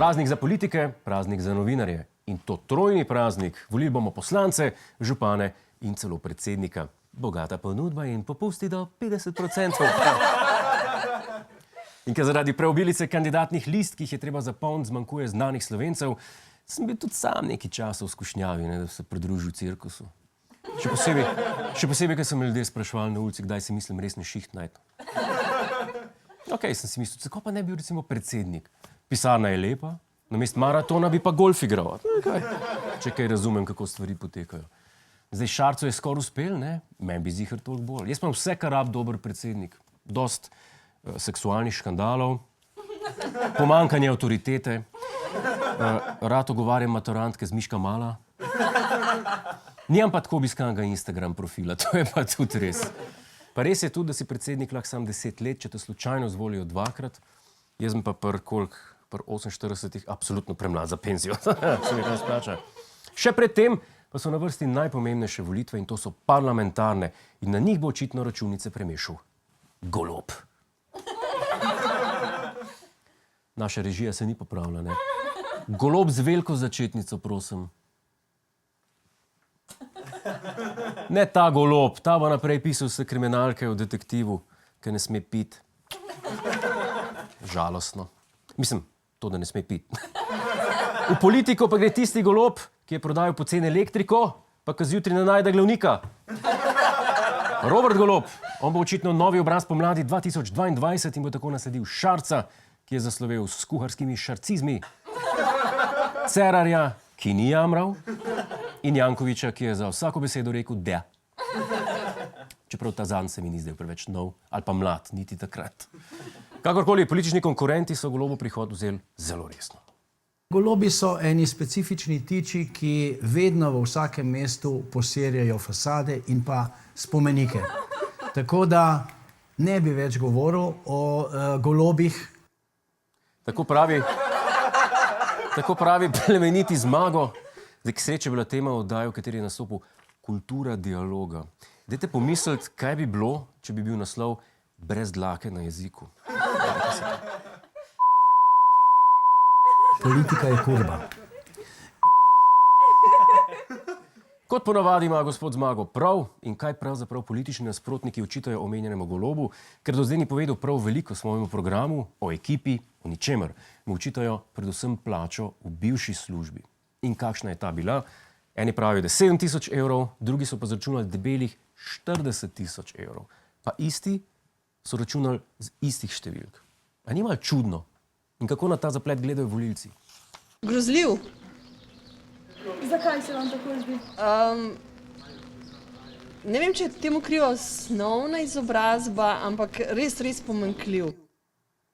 Praznik za politike, praznik za novinarje. In to trojni praznik. Volili bomo poslance, župane in celo predsednika. Bogata ponudba in popusti do 50%. In ker zaradi preobilice kandidatnih list, ki jih je treba zapolniti, zmanjkuje znanih Slovencev, sem bil tudi sam nekaj časa v skušnjavi, da se pridružil cirkusu. Še posebej, ker so me ljudje spraševali na ulici, kdaj si mislim resni šiht najti. Okej, sem si mislil, kako pa ne bi bil recimo predsednik? Pisarna je lepa, namesto maratona bi pa golf igral. Če kaj razumem, kako stvari potekajo. Zdaj Šarcu je skoraj uspel, ne? Meni bi ziher toliko bolj. Jaz imam vse, kar rab dober predsednik. Dost seksualnih škandalov, pomanjkanje avtoritete, rad ogovarjam maturantke z Miška Mala. Nijam pa tako obiskanega Instagram profila, to je pa tudi res. Pa res je tudi, da si predsednik lahko sam 10 let, če te slučajno zvolijo dvakrat. Jaz sem pa pri 48 absolutno premlad za penzijo. Se mi to splača. Še pred tem pa so na vrsti najpomembnejše volitve in to so parlamentarne in na njih bo očitno računice premešal Golob. Naša režija se ni popravila, ne? Golob z veliko začetnico, prosim. Ne ta Golob, ta bo naprej pisal vse kriminalke o detektivu, ki ne sme piti. Žalostno. Mislim, to, da ne sme piti. V politiko pa gre tisti Golob, ki je prodajal poceni elektriko, pa ki zjutraj ne najde glavnika. Robert Golob, on bo očitno novi obraz pomladi 2022 in bo tako nasledil Šarca, ki je zaslovel s kuharskimi šarcizmi, Cerarja, ki ni jamral, in Jankoviča, ki je za vsako besedo rekel da. Čeprav ta zanj se mi ni zdel preveč nov ali pa mlad, niti takrat. Kakorkoli, politični konkurenti so Golobu prihod vzeli zelo resno. Golobi so eni specifični tiči, ki vedno v vsakem mestu poserjajo fasade in pa spomenike. Tako da ne bi več govoril o golobih. Tako pravi plemeniti Zmago. Zdaj, k sreči je bila tema oddaje, v kateri je nastopil Kultura dialoga. Dajte pomisliti, kaj bi bilo, če bi bil naslov Brez dlake na jeziku. Politika je kurba. Kot ponavadi ima gospod Zmago prav in kaj pravzaprav politični nasprotniki očitajo omenjenemu Golobu, ker do zdaj ni povedal prav veliko svojemu programu, o ekipi, o ničemer. Mu očitajo predvsem plačo v bivši službi. In kakšna je ta bila? Eni pravijo, da 7 000 evrov, drugi so pa zračunali debelih 40 000 evrov. Pa isti so računali z istih številk. A ni malo čudno? In kako na ta zaplet gledajo volilci? Grozljiv. Zakaj se vam tako zdi? Ne vem, če je temu kriva osnovna izobrazba, ampak res pomanjkljiv.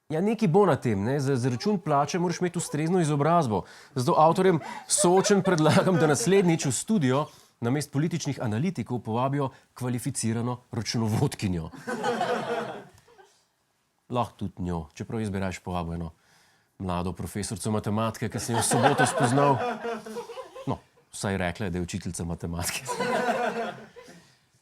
Ja, nekaj bo na tem, ne? Za račun plače moraš imeti ustrezno izobrazbo. Zato avtorjem soočen predlagam, da naslednjič v studio namesto političnih analitikov povabijo kvalificirano računovodkinjo. Lahko tudi njo, čeprav jaz bi raje povabil eno mlado profesorico matematike, ki sem jo v soboto spoznal. No, vsaj rekla je, da je učiteljica matematike.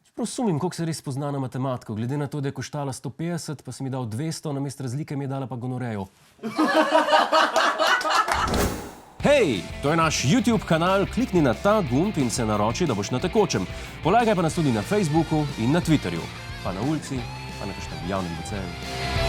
Čeprav sumim, koliko se res pozna na matematiko. Glede na to, da je koštala 150, pa sem mi dal 200, namesto razlike mi je dala pa gonorejo. Hej, to je naš YouTube kanal, klikni na ta gumb in se naroči, da boš na tekočem. Polajkaj pa nas tudi na Facebooku in na Twitterju, pa na ulici, pa na kakšnem javnem WC-ju.